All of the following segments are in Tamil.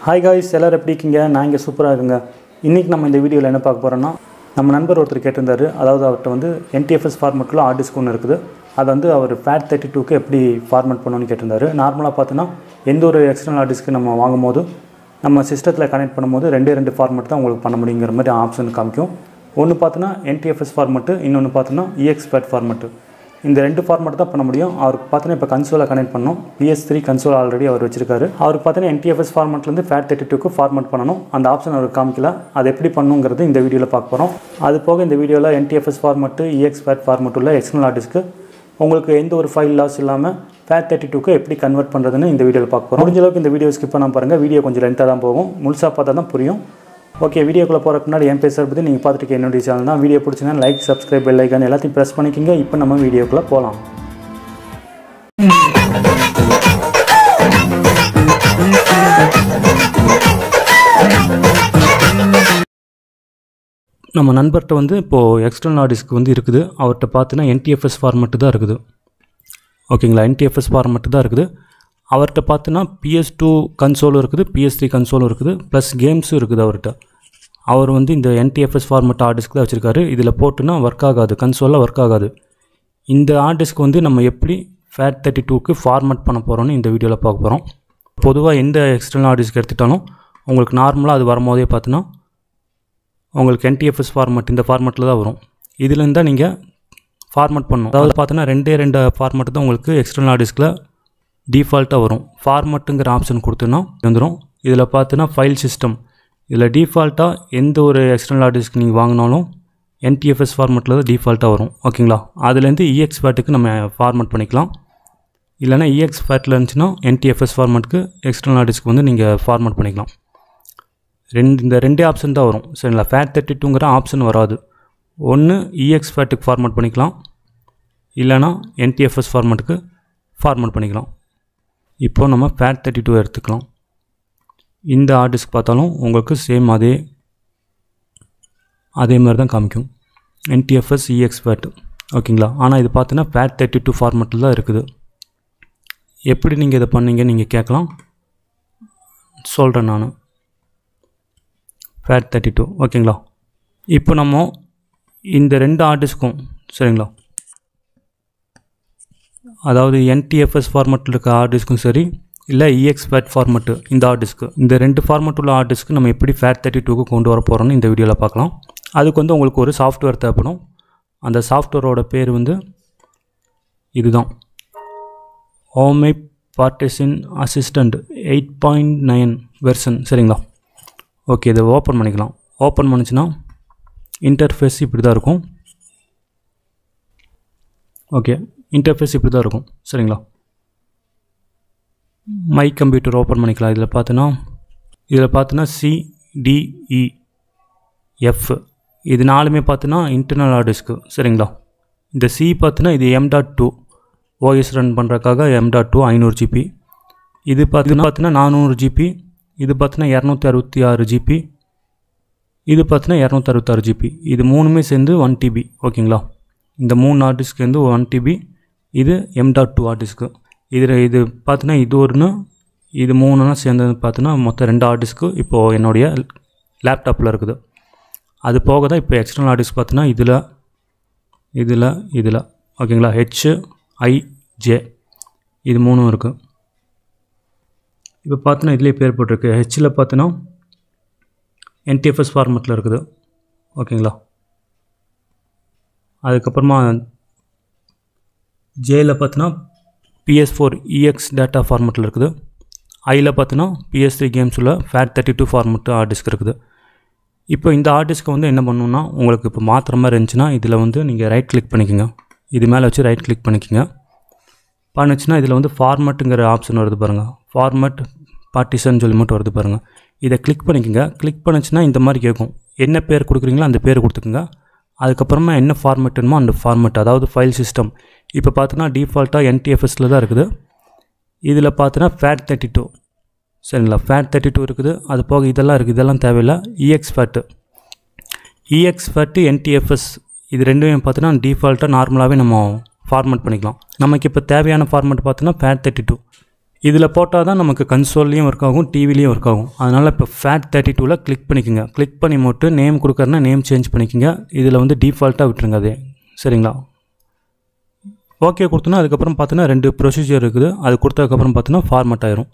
ஹாய் காய்ஸ், எல்லோரும் எப்படி இருக்கீங்க? நான் இங்கே சூப்பராக இருக்குங்க. இன்றைக்கி நம்ம இந்த வீடியோவில் என்ன பார்க்க போகிறோன்னா, நம்ம நண்பர் ஒருத்தர் கேட்டிருந்தார். அதாவது அவர்கிட்ட வந்து என்டிஎஃப்எஸ் ஃபார்மெட்டில் ஹார்ட் டிஸ்க் ஒன்று இருக்குது. அதை வந்து அவர் FAT32க்கு எப்படி ஃபார்மெட் பண்ணணும்னு கேட்டிருந்தார். நார்மலாக பார்த்தோன்னா எந்த ஒரு எக்ஸ்டர்னல் ஹார்ட் டிஸ்க்கு நம்ம வாங்கும்போது நம்ம சிஸ்டத்தில் கனெக்ட் பண்ணும்போது ரெண்டு ஃபார்மெட் தான் உங்களுக்கு பண்ண முடியுங்கிற மாதிரி ஆப்ஷன் காமிக்கும். ஒன்று பார்த்தோன்னா NTFS ஃபார்மெட்டு, இன்னொன்று பார்த்தோன்னா EXFAT ஃபார்மெட்டு. இந்த ரெண்டு ஃபார்மெட் தான் பண்ண முடியும். அவருக்கு பார்த்தோன்னா இப்போ கன்சோலை கனெக்ட் பண்ணணும். PS3 கன்சோல் ஆல்ரெடி அவர் வச்சிருக்காரு. அவருக்கு பார்த்தோன்னா NTFS ஃபார்மெட்லேருந்து FAT32க்கு ஃபார்மெட் பண்ணணும். அந்த ஆப்ஷன் அவருக்கு காமிக்கல. அது எப்படி பண்ணுங்கிறது இந்த வீடியோவில் பார்க்க போகிறோம். அது போக இந்த வீடியோவில் NTFS ஃபார்மெட்டு, EXFAT ஃபார்மெட் உள்ள எக்ஸ்டர்னல் ஹார்ட் டிஸ்க்கு உங்களுக்கு எந்த ஒரு ஃபைல் லாஸ் இல்லாமல் FAT32க்கு எப்படி கன்வெர்ட் பண்ணுறதுன்னு இந்த வீடியோவில் பார்க்க போகிறோம். முடிஞ்ச அளவுக்கு இந்த வீடியோ ஸ்கிப் பண்ணாமல் பாருங்கள். வீடியோ கொஞ்சம் லென்த்தாக தான் போகும். முழுசாக பார்த்தா தான் புரியும். ஓகே, வீடியோக்குள்ளே போகிறதுக்கு முன்னாடி என் பேசுகிற பற்றி நீங்கள் பார்த்துட்டு என்னுடைய சேனல் தான். வீடியோ பிடிச்சிங்கன்னா லைக், சப்ஸ்கிரைப், பெல் ஐக்கான் எல்லாத்தையும் ப்ரெஸ் பண்ணிக்கிங்க. இப்போ நம்ம வீடியோக்குள்ளே போகலாம். நம்ம நண்பர்கிட்ட வந்து இப்போது எக்ஸ்டர்னல் ஹார்ட் டிஸ்க் வந்து இருக்குது. அவர்கிட்ட பார்த்தீங்கன்னா NTFS ஃபார்மெட்டு தான் இருக்குது. ஓகேங்களா, NTFS ஃபார்மெட்டு தான் இருக்குது. அவர்கிட்ட பார்த்தீங்கன்னா PS2 கன்சோலும் இருக்குது, PS3 கன்சோலும் இருக்குது, ப்ளஸ் கேம்ஸும் இருக்குது அவர்கிட்ட. அவர் வந்து இந்த NTFS ஃபார்மெட் ஹார்ட் டிஸ்க் தான் வச்சுருக்காரு. இதில் போட்டுன்னா ஒர்க் ஆகாது, கன்சோலில் ஒர்க் ஆகாது. இந்த ஹார்ட் டிஸ்க் வந்து நம்ம எப்படி FAT32க்கு ஃபார்மெட் பண்ண போகிறோன்னு இந்த வீடியோவில் பார்க்க போகிறோம். பொதுவாக எந்த எக்ஸ்டர்னல் ஹார்ட் டிஸ்க் எடுத்துட்டாலும் உங்களுக்கு நார்மலாக அது வரும்போதே பார்த்தீங்கன்னா உங்களுக்கு NTFS ஃபார்மெட் இந்த ஃபார்மெட்டில் தான் வரும். இதுலேருந்து தான் நீங்கள் ஃபார்மெட் பண்ணணும். அதாவது பார்த்தீங்கன்னா ரெண்டு ஃபார்மெட்டு தான் உங்களுக்கு எக்ஸ்டர்னல் ஹார்ட் டிஸ்கில் டிஃபால்ட்டாக வரும். ஃபார்மெட்டுங்கிற ஆப்ஷன் கொடுத்தோன்னா வந்துடும். இதில் பார்த்தீங்கன்னா ஃபைல் சிஸ்டம், இதில் டிஃபால்ட்டாக எந்த ஒரு எக்ஸ்டர்னல் ஹார்ட் டிஸ்க் நீங்கள் வாங்கினாலும் NTFS ஃபார்மெட்டில் தான் டிஃபால்ட்டாக வரும். ஓகேங்களா, அதுலேருந்து EXFATக்கு நம்ம ஃபார்மெட் பண்ணிக்கலாம். இல்லைனா EXFATல இருந்துச்சுன்னா NTFS ஃபார்மெட்டுக்கு எக்ஸ்டர்னல் ஹார்ட் டிஸ்க் வந்து நீங்கள் ஃபார்மெட் பண்ணிக்கலாம். இந்த ரெண்டே ஆப்ஷன் தான் வரும். சரிங்களா, FAT32ங்கிற ஆப்ஷன் வராது. ஒன்று EXFATக்கு ஃபார்மெட் பண்ணிக்கலாம், இல்லைனா NTFS ஃபார்மெட்டுக்கு ஃபார்மெட் பண்ணிக்கலாம். இப்போது நம்ம FAT32 எடுத்துக்கலாம். இந்த ஹார்ட் டிஸ்க் பார்த்தாலும் உங்களுக்கு சேம் அதே மாதிரி தான் காமிக்கும், NTFS EXFAT. ஓகேங்களா, ஆனால் இது பார்த்தீங்கன்னா FAT32 ஃபார்மெட்டில் தான் இருக்குது. எப்படி நீங்கள் இதை பண்ணீங்க நீங்கள் கேட்கலாம், சொல்கிறேன் நான். FAT32 ஓகேங்களா. இப்போ நம்ம இந்த ரெண்டு ஹார்ட் டிஸ்க்கும் சரிங்களா, அதாவது NTFS ஃபார்மெட்டில் இருக்க ஹார்ட் டிஸ்க்கும் சரி, இல்லை EXFAT ஃபார்மெட்டு இந்த ஹார்ட் டிஸ்க்கு, இந்த ரெண்டு ஃபார்மெட் உள்ள ஹார்ட் டிஸ்க்கு நம்ம எப்படி FAT32க்கு கொண்டு வர போகிறோன்னு இந்த வீடியோவில் பார்க்கலாம். அதுக்கு வந்து உங்களுக்கு ஒரு சாஃப்ட்வேர் தேவைப்படும். அந்த சாஃப்ட்வேரோட பேர் வந்து இதுதான், ஓமை பார்ட்டிஷன் அசிஸ்டண்ட் 8.9 வெர்ஷன். சரிங்களா, ஓகே, இதை ஓப்பன் பண்ணிக்கலாம். ஓப்பன் பண்ணிச்சுன்னா இன்டர்ஃபேஸ் இப்படி தான் இருக்கும். ஓகே, இன்டர்ஃபேஸ் இப்படி தான் இருக்கும். சரிங்களா, மை கம்ப்யூட்டர் ஓப்பன் பண்ணிக்கலாம். இதில் பார்த்தோன்னா CDEF இது நாலுமே பார்த்தோன்னா இன்டர்னல் ஹார்ட் டிஸ்க்கு. சரிங்களா, இந்த C பார்த்தோன்னா இது M.2 OS ரன் பண்ணுறதுக்காக M.2 500 GB. இது பார்த்தோன்னா 400 GB. இது பார்த்தோன்னா 266 GB. இது பார்த்தோன்னா 266 GB. இது மூணுமே சேர்ந்து 1 TB. ஓகேங்களா, இந்த மூணு ஹார்ட் டிஸ்க் வந்து 1 TB. இது M.2 ஹார்ட் டிஸ்க்கு. இது பார்த்தோன்னா இது ஒன்று, இது மூணுன்னா சேர்ந்தது பார்த்தோன்னா மொத்தம் 2 ஹார்ட் டிஸ்க்கு இப்போது என்னுடைய லேப்டாப்பில் இருக்குது. அது போக தான் இப்போ எக்ஸ்டர்னல் ஹார்ட் டிஸ்க் பார்த்தோன்னா இதில் ஓகேங்களா, HIJ இது மூணும் இருக்குது. இப்போ பார்த்தோன்னா இதிலே பேர் போட்டிருக்கு. ஹெச்சில் பார்த்தோன்னா NTFS ஃபார்மெட்டில் இருக்குது. ஓகேங்களா, அதுக்கப்புறமா ஜேயில் பார்த்தோன்னா PS4 EX டேட்டா ஃபார்மெட்டில் இருக்குது. ஐயில் பார்த்தோன்னா PS3 கேம்ஸ் உள்ள FAT32 ஃபார்மெட்டு ஹார்ட் டிஸ்க் இருக்குது. இப்போ இந்த ஹார்ட் டிஸ்க்கை வந்து என்ன பண்ணணுன்னா, உங்களுக்கு இப்போ மாற்றுற மாதிரி இருந்துச்சுன்னா இதில் வந்து நீங்கள் ரைட் கிளிக் பண்ணிக்கோங்க. இது மேலே வச்சு ரைட் கிளிக் பண்ணிக்கோங்க. பண்ணிச்சுன்னா இதில் வந்து ஃபார்மெட்டுங்கிற ஆப்ஷன் வருது பாருங்கள், ஃபார்மெட் பார்ட்டிஷன் சொல்லி மட்டும் வருது பாருங்கள். இதை கிளிக் பண்ணிக்கோங்க. கிளிக் பண்ணிச்சுன்னா இந்த மாதிரி கேட்கும். என்ன பேர் கொடுக்குறீங்களோ அந்த பேர் கொடுத்துக்குங்க. அதுக்கப்புறமா என்ன ஃபார்மெட் வேணுமோ அந்த ஃபார்மெட், அதாவது ஃபைல் சிஸ்டம். இப்போ பார்த்தோன்னா டிஃபால்ட்டாக NTFSல தான் இருக்குது. இதில் பார்த்தோன்னா FAT32 சரிங்களா, FAT32 இருக்குது. அது போக இதெல்லாம் இருக்குது, இதெல்லாம் தேவையில்லை. EXFAT NTFS இது ரெண்டுமே பார்த்தோன்னா டிஃபால்ட்டாக நார்மலாகவே நம்ம ஃபார்மெட் பண்ணிக்கலாம். நமக்கு இப்போ தேவையான ஃபார்மெட் பார்த்தோன்னா FAT32. இதில் போட்டால் தான் நமக்கு கன்சோல்லையும் ஒர்க் ஆகும், டிவிலையும் ஒர்க் ஆகும். அதனால் இப்போ FAT32ல் கிளிக் பண்ணிக்கோங்க. கிளிக் பண்ணி மட்டும் நேம் கொடுக்குறேன்னா நேம் சேஞ்ச் பண்ணிக்கோங்க. இதில் வந்து டிஃபால்ட்டாக விட்டுருங்க அதே. சரிங்களா? ஓகே கொடுத்தோன்னா அதுக்கப்புறம் பார்த்தோன்னா 2 ப்ரொசீஜர் இருக்குது. அது கொடுத்ததுக்கப்புறம் பார்த்தோன்னா ஃபார்மேட் ஆயிரும்.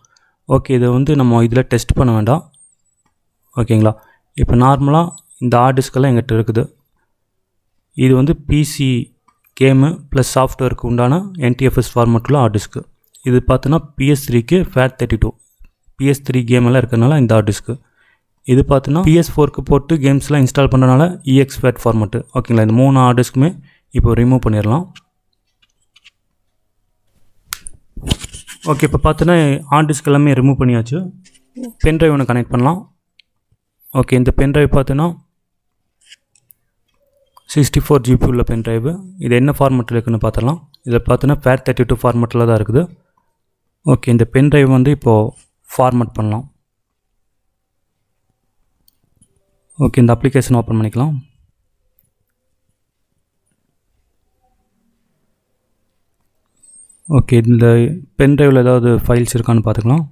ஓகே, இதை வந்து நம்ம இதில் டெஸ்ட் பண்ண வேண்டாம். ஓகேங்களா? இப்போ நார்மலாக இந்த ஹார்ட் டிஸ்கெல்லாம் எங்கிட்ட இருக்குது. இது வந்து பிசி கேமு ப்ளஸ் சாஃப்ட்வேருக்கு உண்டான NTFS ஃபார்மேட்டில் ஹார்ட் டிஸ்க்கு. இது பார்த்தோன்னா PS3க்கு FAT32 PS3 கேமெல்லாம் இருக்கிறதுனால இந்த ஹார்ட் டிஸ்க்கு. இது பார்த்தோன்னா PS4க்கு போட்டு கேம்ஸ்லாம் இன்ஸ்டால் பண்ணுறதுனால EXFAT ஃபார்மேட்டு. ஓகேங்களா? இந்த 3 ஹார்ட் டிஸ்க்குமே இப்போ ரிமூவ் பண்ணிடலாம். ஓகே, இப்போ பார்த்தோன்னா ஹார்ட் டிஸ்க் எல்லாமே ரிமூவ் பண்ணியாச்சு. பென்ட்ரைவ் ஒன்று கனெக்ட் பண்ணலாம். ஓகே, இந்த பென்ட்ரைவ் பார்த்தோன்னா 64 GB உள்ள பென்ட்ரைவு. இது என்ன ஃபார்மேட்டில் இருக்குதுன்னு பார்த்துடலாம். இதில் பார்த்தோன்னா FAT32 ஃபார்மேட்டில் தான் இருக்குது. ஓகே, இந்த பென்ட்ரைவ் வந்து இப்போது ஃபார்மேட் பண்ணலாம். ஓகே, இந்த அப்ளிகேஷன் ஓப்பன் பண்ணிக்கலாம். ஓகே, இந்த பென்ட்ரைவில் ஏதாவது ஃபைல்ஸ் இருக்கான்னு பார்த்துக்கலாம்.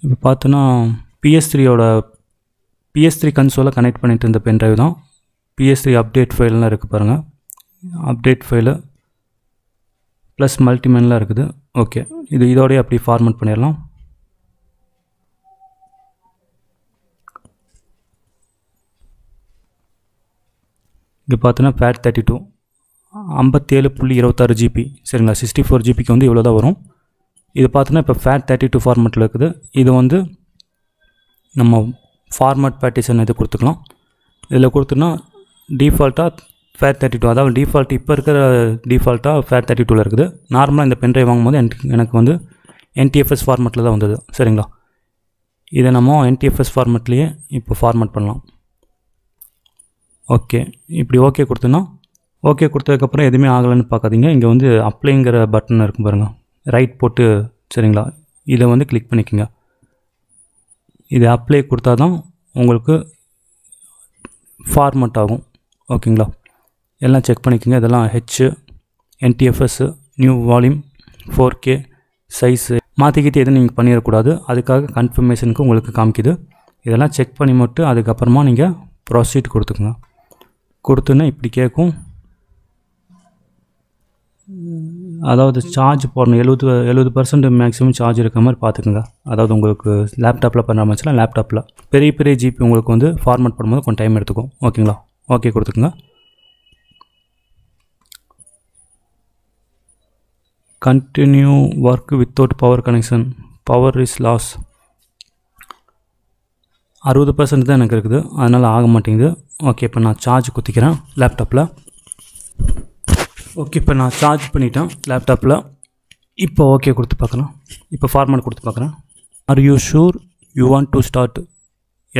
இப்போ பார்த்தோன்னா PS3 கன்சோலை கனெக்ட் பண்ணிட்டு இருந்த பென்ட்ரைவ் தான். PS3 அப்டேட் ஃபைல்லாம் இருக்குது பாருங்கள். அப்டேட் ஃபைலு ப்ளஸ் மல்டிமென்லாம் இருக்குது. ஓகே, இதோடய அப்படி ஃபார்மேட் பண்ணிடலாம். இங்கே பார்த்தோன்னா FAT32 57.26 GB. சரிங்களா? 64 GBக்கு வந்து இவ்வளோ தான் வரும். இது பார்த்தோன்னா இப்போ FAT32 ஃபார்மேட்டில் இருக்குது. இது வந்து நம்ம ஃபார்மேட் பார்ட்டிஷன் இது கொடுத்துக்கலாம். இதில் கொடுத்தோன்னா டிஃபால்ட்டாக FAT32, அதாவது டிஃபால்ட் இப்போ இருக்கிற டிஃபால்ட்டாக FAT32ல் இருக்குது. நார்மலாக இந்த பென்ட்ரைவ் வாங்கும்போது எனக்கு வந்து NTFS ஃபார்மேட்டில் தான் வந்தது. சரிங்களா? இதை நம்ம NTFS ஃபார்மேட்லேயே இப்போ ஃபார்மேட் பண்ணலாம். ஓகே, இப்படி ஓகே கொடுத்தோன்னா ஓகே கொடுத்ததுக்கப்புறம் எதுவுமே ஆகலைன்னு பார்க்காதீங்க. இங்கே வந்து அப்ளைங்கிற பட்டன் இருக்கும் பாருங்கள், ரைட் போட்டு. சரிங்களா? இதை வந்து கிளிக் பண்ணிக்கோங்க. இது அப்ளை கொடுத்தா தான் உங்களுக்கு ஃபார்மேட் ஆகும். ஓகேங்களா? எல்லாம் செக் பண்ணிக்கோங்க. இதெல்லாம் NTFS new volume 4K size மாற்றிக்கிட்டு எதுவும் நீங்கள் பண்ணிடக்கூடாது. அதுக்காக கன்ஃபர்மேஷனுக்கு உங்களுக்கு காமிக்குது. இதெல்லாம் செக் பண்ணி மட்டும் அதுக்கப்புறமா நீங்கள் ப்ரொசீட் கொடுத்துக்குங்க. கொடுத்தோன்னே இப்படி கேட்கும். அதாவது சார்ஜ் போடணும். 70% மேக்ஸிமம் சார்ஜ் இருக்க மாதிரி பார்த்துக்குங்க. அதாவது உங்களுக்கு லேப்டாப்பில் பண்ணுற மாதிரிச்சுன்னா லேப்டாப்பில் பெரிய ஜிபி உங்களுக்கு வந்து ஃபார்மேட் பண்ணும்போது கொஞ்சம் டைம் எடுத்துக்கும். ஓகேங்களா? ஓகே கொடுத்துக்குங்க. Continue work without power connection, power is loss. 60% தான் எனக்கு இருக்குது, அதனால் ஆக மாட்டேங்குது. ஓகே, இப்போ நான் சார்ஜ் குத்திக்கிறேன் லேப்டாப்பில். ஓகே, இப்போ நான் சார்ஜ் பண்ணிட்டேன் லேப்டாப்பில். இப்போ ஓகே கொடுத்து பார்க்கலாம். இப்போ ஃபார்மேட் கொடுத்து பார்க்குறேன். Are you sure you want to start?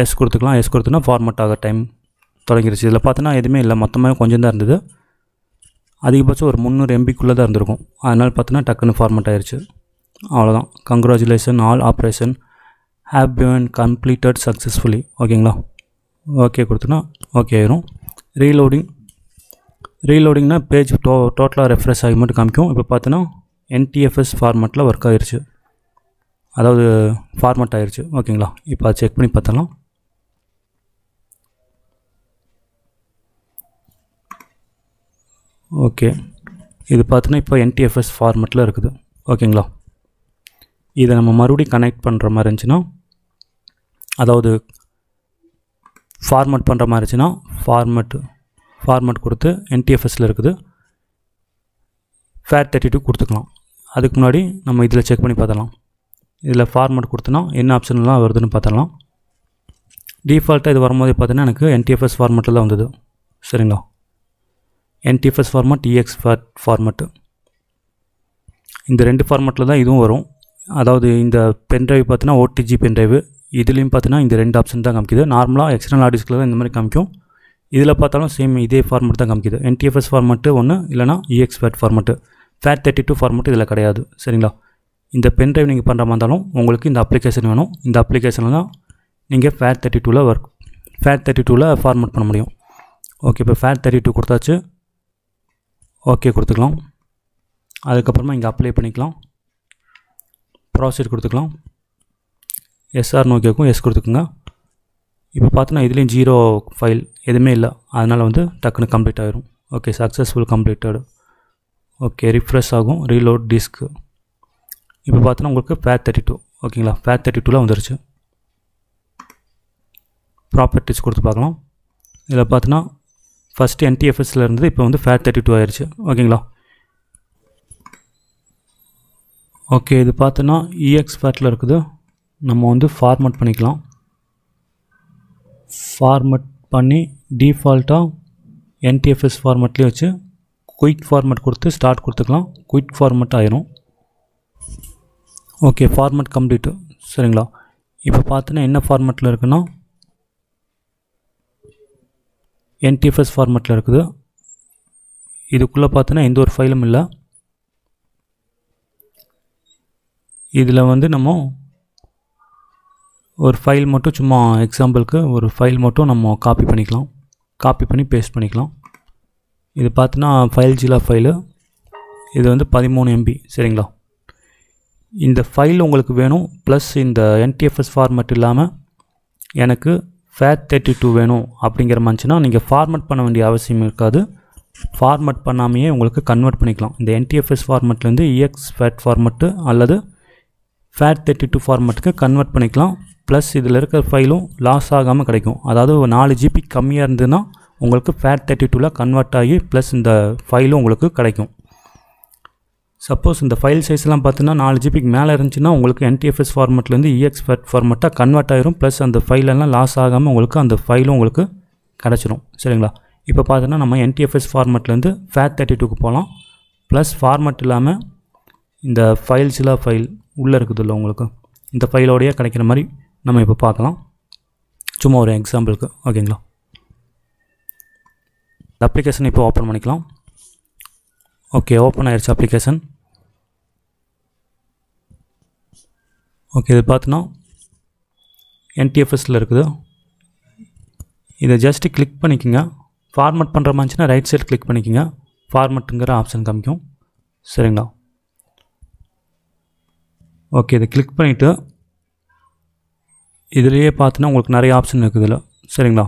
Yes கொடுத்துக்கலாம். எஸ் கொடுத்தோன்னா ஃபார்மேட் ஆக டைம் தொடங்கிடுச்சு. இதில் பார்த்தோன்னா எதுவுமே இல்லை, மொத்தமாக கொஞ்சம் தான் இருந்தது. அதிகபட்சம் ஒரு 300 MBக்குள்ளே தான் இருந்திருக்கும். அதனால் பார்த்தோன்னா டக்குன்னு ஃபார்மேட் ஆயிடுச்சு. அவ்வளோதான். Congratulation, all operation have been completed successfully. ஓகேங்களா? ஓகே கொடுத்தோன்னா ஓகே ஆயிரும். ரீலோடிங்னா பேஜ் டோட்டலாக ரெஃப்ரெஷ் ஆகி மட்டும் காமிக்கும். இப்போ பார்த்தோன்னா NTFS ஃபார்மேட்டில் ஒர்க் ஆகிருச்சு, அதாவது ஃபார்மேட் ஆகிருச்சு. ஓகேங்களா? இப்போ அதை செக் பண்ணி பார்த்தலாம். ஓகே, இது பார்த்தோன்னா இப்போ NTFS ஃபார்மேட்டில் இருக்குது. ஓகேங்களா? இதை நம்ம மறுபடியும் கனெக்ட் பண்ணுற மாதிரி இருந்துச்சுன்னா, அதாவது ஃபார்மேட் பண்ணுற மாதிரி இருந்துச்சுன்னா ஃபார்மேட் கொடுத்து NTFSல இருக்குது FAT32 கொடுத்துக்கலாம். அதுக்கு முன்னாடி நம்ம இதில் செக் பண்ணி பார்த்தலாம். இதில் ஃபார்மேட் கொடுத்தோன்னா என்ன ஆப்ஷன்லாம் வருதுன்னு பார்த்தலாம். டிஃபால்ட்டாக இது வரும்போது பார்த்தீங்கன்னா எனக்கு NTFS ஃபார்மேட்டில் தான் வந்தது. சரிங்களா? NTFS ஃபார்மேட், EXFAT ஃபார்மேட்டு, இந்த 2 ஃபார்மேட்டில் தான் இதுவும் வரும். அதாவது இந்த பென்ட்ரைவ் பார்த்தீங்கன்னா OTG பென்ட்ரைவு, இதுலேயும் பார்த்தீங்கன்னா இந்த 2 ஆப்ஷன் தான் காமிக்குது. நார்மலாக எக்ஸ்டர்னல் ஹார்ட் டிஸ்கில் தான் இந்த மாதிரி காமிக்கும். இதில் பார்த்தாலும் சேம் இதே ஃபார்மேட் தான் காமிக்குது. NTFS ஃபார்மேட்டு ஒன்று, இல்லைனா EXFAT ஃபார்மேட்டு. FAT32 ஃபார்மேட்டு இதில் கிடையாது. சரிங்களா? இந்த பென்ட்ரைவ் நீங்கள் பண்ணுற மாதிரி இருந்தாலும் உங்களுக்கு இந்த அப்ளிகேஷன் வேணும். இந்த அப்ளிகேஷனில் தான் நீங்கள் FAT32ல் ஃபார்மேட் பண்ண முடியும். ஓகே, இப்போ FAT32 கொடுத்தாச்சு. ஓகே கொடுத்துக்கலாம். அதுக்கப்புறமா இங்கே அப்ளை பண்ணிக்கலாம். ப்ராசீட் கொடுத்துக்கலாம். எஸ்ஆர் நோக்கியாக்கும் எஸ் கொடுத்துக்குங்க. இப்போ பார்த்தோன்னா இதுலேயும் 0 ஃபைல் எதுவுமே இல்லை, அதனால் வந்து டக்குன்னு கம்ப்ளீட் ஆகிரும். Okay, successful completed. Okay, refresh ஆகும். Reload disk. இப்போ பார்த்தோன்னா உங்களுக்கு FAT32 ஓகேங்களா, FAT32ல் வந்துருச்சு. ப்ராப்பர்ட்டிஸ் கொடுத்து பார்க்கலாம். இதில் பார்த்தோன்னா ஃபஸ்ட்டு NTFSல இருந்தது, இப்போ வந்து FAT32 ஆயிடுச்சு. ஓகேங்களா. ஓகே, இது பார்த்தோன்னா EXFATல இருக்குது. நம்ம வந்து ஃபார்மட் பண்ணிக்கலாம். ஃபார்மட் பண்ணி டிஃபால்ட்டாக NTFS ஃபார்மட்லேயே வச்சு குயிக் ஃபார்மட் கொடுத்து ஸ்டார்ட் கொடுத்துக்கலாம். குயிக் ஃபார்மட் ஆயிரும். Okay, format complete. சரிங்களா. இப்போ பார்த்தோன்னா என்ன ஃபார்மட்டில் இருக்குன்னா NTFS ஃபார்மட்டில் இருக்குது. இதுக்குள்ளே பார்த்தோன்னா எந்த ஒரு ஃபைலும் இல்லை. இதில் வந்து நம்ம ஒரு ஃபைல் மட்டும் சும்மா எக்ஸாம்பிளுக்கு ஒரு ஃபைல் மட்டும் நம்ம காப்பி பண்ணிக்கலாம். காப்பி பண்ணி பேஸ்ட் பண்ணிக்கலாம். இது பார்த்தோன்னா FileZilla ஃபைலு. இது வந்து 13 MB. சரிங்களா. இந்த ஃபைல் உங்களுக்கு வேணும், ப்ளஸ் இந்த NTFS ஃபார்மட் இல்லாமல் எனக்கு FAT32 வேணும் அப்படிங்கிற மாதிரினா நீங்கள் ஃபார்மட் பண்ண வேண்டிய அவசியம் இருக்காது. ஃபார்மட் பண்ணாமையே உங்களுக்கு கன்வெர்ட் பண்ணிக்கலாம். இந்த NTFS ஃபார்மட்லேருந்து EXFAT ஃபார்மட்டு அல்லது FAT32 ஃபார்மட்டுக்கு கன்வெர்ட் பண்ணிக்கலாம். ப்ளஸ் இதில் இருக்கிற ஃபைலும் லாஸ் ஆகாமல் கிடைக்கும். அதாவது 4 GB கம்மியாக இருந்ததுன்னா உங்களுக்கு FAT32ல் கன்வெர்ட் ஆகி ப்ளஸ் இந்த ஃபைலும் உங்களுக்கு கிடைக்கும். சப்போஸ் இந்த ஃபைல் சைஸ்லாம் பார்த்தீங்கன்னா 4 GBக்கு மேலே இருந்துச்சுன்னா உங்களுக்கு NTFS ஃபார்மட்லேருந்து EXFAT ஃபார்மட்டாக கன்வெர்ட் ஆகிரும். ப்ளஸ் அந்த ஃபைலெல்லாம் லாஸ் ஆகாமல் உங்களுக்கு அந்த ஃபைலும் உங்களுக்கு கிடச்சிரும். சரிங்களா. இப்போ பார்த்தோன்னா நம்ம NTFS ஃபார்மட்லேருந்து FAT32க்கு போகலாம். ப்ளஸ் ஃபார்மட் இல்லாமல் இந்த FileZilla ஃபைல் உள்ளே இருக்குதுல்ல உங்களுக்கு, இந்த ஃபைலோடையே கிடைக்கிற மாதிரி நம்ம இப்போ பார்க்கலாம். சும்மா ஒரு எக்ஸாம்பிளுக்கு. ஓகேங்களா. இந்த அப்ளிகேஷன் இப்போ ஓப்பன் பண்ணிக்கலாம். ஓகே, ஓப்பன் ஆயிடுச்சு அப்ளிகேஷன். ஓகே, இது பார்த்தோன்னா NTFSல இருக்குது. இதை ஜஸ்ட்டு கிளிக் பண்ணிக்கோங்க. ஃபார்மட் பண்ணுற மாதிரிச்சுன்னா ரைட் சைடு கிளிக் பண்ணிக்கோங்க. ஃபார்மட்டுங்கிற ஆப்ஷன் காமிக்கும். சரிங்களா. ஓகே, இதை கிளிக் பண்ணிவிட்டு இதிலேயே பார்த்தோன்னா உங்களுக்கு நிறைய ஆப்ஷன் இருக்குது இதில். சரிங்களா.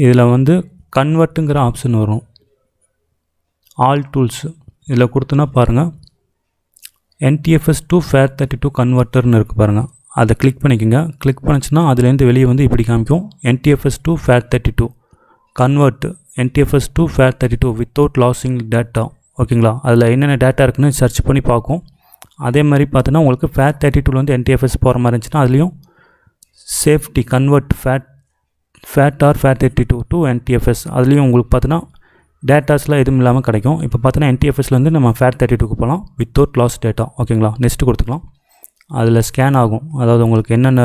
இதில் வந்து கன்வெர்ட்டுங்கிற ஆப்ஷன் வரும். ஆல் டூல்ஸ் இதில் கொடுத்தோன்னா பாருங்கள், NTFS to FAT32 கன்வெர்ட்டர்னு இருக்குது பாருங்கள். அதை கிளிக் பண்ணிக்கோங்க. கிளிக் பண்ணிச்சுன்னா அதுலேருந்து வெளியே வந்து இப்படி காமிக்கும், NTFS to FAT32 convert NTFS to FAT32 without losing data. ஓகேங்களா. அதில் என்னென்ன டேட்டா இருக்குன்னு சர்ச் பண்ணி பார்க்கும். அதே மாதிரி பார்த்தோன்னா உங்களுக்கு FAT32 வந்து NTFS போகிற மாதிரி இருந்துச்சுன்னா அதுலேயும் safety convert FAT or FAT32 to NTFS அதுலேயும் உங்களுக்கு பார்த்தோன்னா டேட்டாஸ்லாம் எதுவும் இல்லாமல் கிடைக்கும். இப்போ பார்த்தோன்னா NTFSலேருந்து நம்ம FAT32க்கு போகலாம் வித்தவுட் லாஸ் டேட்டா. ஓகேங்களா. நெக்ஸ்ட்டு கொடுத்துக்கலாம். அதில் ஸ்கேன் ஆகும். அதாவது உங்களுக்கு என்னென்ன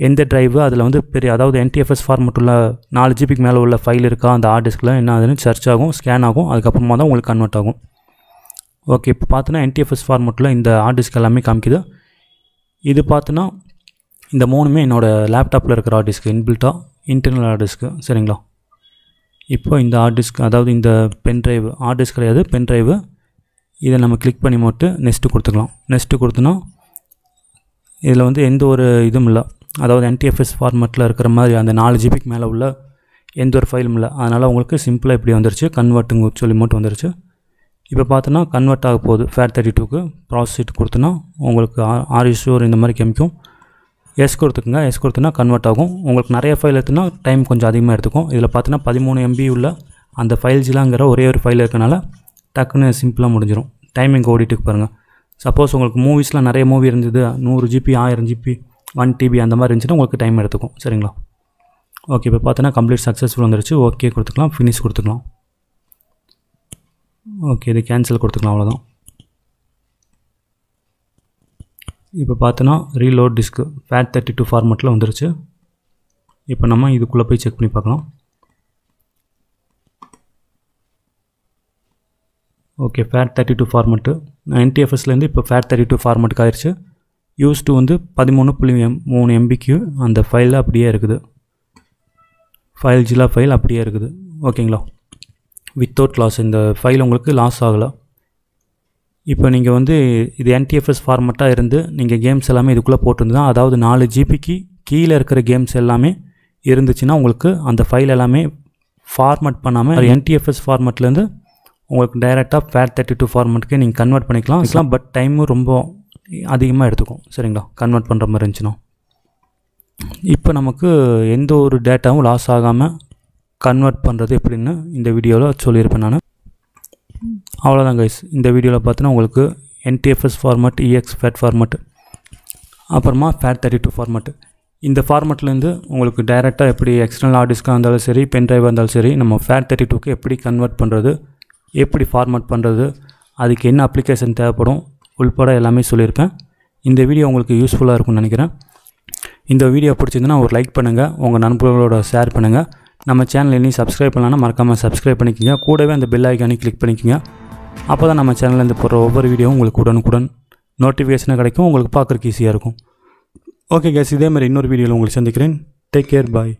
எந்த ட்ரைவு அதில் வந்து பெரிய, அதாவது NTFS ஃபார்மட் உள்ள 4 GBக்கு மேலே உள்ள ஃபைல் இருக்கா அந்த ஹார்ட் டிஸ்கில் என்ன அதுன்னு சர்ச் ஆகும், ஸ்கேன் ஆகும். அதுக்கப்புறமா தான் உங்களுக்கு கன்வெர்ட் ஆகும். ஓகே, இப்போ பார்த்தோன்னா NTFS ஃபார்மட்டில் இந்த ஹார்ட் டிஸ்க் எல்லாமே காமிக்குது. இது பார்த்தோன்னா இந்த 3மே என்னோடய லேப்டாப்பில் இருக்கிற ஹார்ட் டிஸ்க்கு, இன்பில்ட்டாக இன்டர்னல் ஹார்ட் டிஸ்க்கு. சரிங்களா. இப்போ இந்த ஹார்ட் டிஸ்க், அதாவது இந்த பென் ட்ரைவ், ஹார்ட் டிஸ்க் கிடையாது பென் ட்ரைவு, இதை நம்ம கிளிக் பண்ணி மட்டும் நெக்ஸ்ட்டு கொடுத்துக்கலாம். நெக்ஸ்ட்டு கொடுத்தோன்னா இதில் வந்து எந்த ஒரு இதுவும் இல்லை, அதாவது NTFS ஃபார்மட்டில் இருக்கிற மாதிரி அந்த 4 GBக்கு மேலே உள்ள எந்த ஒரு ஃபைலும் இல்லை. அதனால் உங்களுக்கு சிம்பிளாக இப்படி வந்துருச்சு, கன்வெர்ட்டுங்க சொல்லி மட்டும் வந்துருச்சு. இப்போ பார்த்தோன்னா கன்வெர்ட் ஆக போகுது FAT32க்கு. ப்ராசஸ் கொடுத்தோன்னா உங்களுக்கு RSUR இந்த மாதிரி காமிக்கும். எஸ் கொடுத்துக்குங்க. எஸ் கொடுத்தோன்னா கன்வெர்ட் ஆகும். உங்களுக்கு நிறைய ஃபைல் எடுத்துன்னா டைம் கொஞ்சம் அதிகமாக எடுத்துக்கும். இதில் பார்த்தோன்னா 13 MB உள்ள அந்த FileZillaங்கிற ஒரே ஒரு ஃபைல் இருக்கனால டக்குன்னு சிம்பிளாக முடிஞ்சிடும். டைமிங் ஓடிட்டுக்கு பாருங்கள். சப்போஸ் உங்களுக்கு மூவிஸ்லாம் நிறைய மூவி இருந்தது, 100 GB 1000 GB 1 TB அந்த மாதிரி இருந்துச்சுன்னா உங்களுக்கு டைம் எடுத்துக்கும். சரிங்களா. ஓகே, இப்போ பார்த்தோன்னா கம்ப்ளீட் சக்ஸஸ்ஃபுல் வந்துருச்சு. ஓகே கொடுத்துக்கலாம், ஃபினிஷ் கொடுத்துக்கலாம். ஓகே, இது கேன்சல் கொடுத்துக்கலாம், அவ்வளோதான். இப்போ பார்த்தோன்னா ரீலோட் டிஸ்க்கு FAT32 ஃபார்மட்டில் வந்துருச்சு. இப்போ நம்ம இதுக்குள்ளே போய் செக் பண்ணி பார்க்கலாம். ஓகே, FAT32 ஃபார்மட்டு NTFSலேருந்து இப்போ FAT32 ஃபார்மட்டுக்கு ஆயிடுச்சு. யூஸ்டு வந்து 13.3 MBக்கு அந்த ஃபைலில் அப்படியே இருக்குது. FileZilla ஃபைல் அப்படியே இருக்குது. ஓகேங்களா. வித்தவுட் லாஸ், இந்த ஃபைல் உங்களுக்கு லாஸ் ஆகலை. இப்போ நீங்கள் வந்து இது NTFS ஃபார்மட்டாக இருந்து நீங்கள் கேம்ஸ் எல்லாமே இதுக்குள்ளே போட்டிருந்தா, அதாவது 4 ஜிபிக்கு கீழே இருக்கிற கேம்ஸ் எல்லாமே இருந்துச்சுன்னா உங்களுக்கு அந்த ஃபைல் எல்லாமே ஃபார்மட் பண்ணாமல் NTFS ஃபார்மட்லேருந்து உங்களுக்கு டைரெக்டாக FAT32 ஃபார்மட்டுக்கு நீங்கள் கன்வெர்ட் பண்ணிக்கலாம். பட் டைமும் ரொம்ப அதிகமாக எடுத்துக்கும். சரிங்களா, கன்வெர்ட் பண்ணுற மாதிரி இருந்துச்சுன்னா. இப்போ நமக்கு எந்த ஒரு டேட்டாவும் லாஸ் ஆகாமல் கன்வெர்ட் பண்ணுறது எப்படின்னு இந்த வீடியோவில் சொல்லியிருப்பேன் நான். அவ்வளோதான் கைஸ். இந்த வீடியோவில் பார்த்தீங்கன்னா உங்களுக்கு NTFS ஃபார்மட், EXFAT ஃபார்மட், அப்புறமா FAT32 ஃபார்மட், இந்த ஃபார்மட்லேருந்து உங்களுக்கு டைரெக்டாக எப்படி எக்ஸ்டர்னல் ஹார்ட் டிஸ்காக இருந்தாலும் சரி, பென்ட்ரைவாக இருந்தாலும் சரி, நம்ம FAT32க்கு எப்படி கன்வெர்ட் பண்ணுறது, எப்படி ஃபார்மட் பண்ணுறது, அதுக்கு என்ன அப்ளிகேஷன் தேவைப்படும் உள்பட எல்லாமே சொல்லியிருப்பேன். இந்த வீடியோ உங்களுக்கு யூஸ்ஃபுல்லாக இருக்கும்னு நினைக்கிறேன். இந்த வீடியோ பிடிச்சிருந்துன்னா ஒரு லைக் பண்ணுங்கள், உங்கள் நண்பர்களோட ஷேர் பண்ணுங்கள். நம்ம சேனல் இன்னும் சப்ஸ்கிரைப் பண்ணலான்னா மறக்காமல் சப்ஸ்கிரைப் பண்ணிக்கோங்க. கூடவே அந்த பெல் ஐக்கானே கிளிக் பண்ணிக்கோங்க. அப்போ தான் நம்ம சேனல்லேருந்து போடுற ஒவ்வொரு வீடியோவும் உங்களுக்கு உடனுக்குடன் நோட்டிஃபிகேஷனாக கிடைக்கும், உங்களுக்கு பார்க்குறக்கு ஈஸியாக இருக்கும். ஓகே கேஸ், இதே மாதிரி இன்னொரு வீடியோவில் உங்களுக்கு சந்திக்கிறேன். டேக் கேர், பாய்.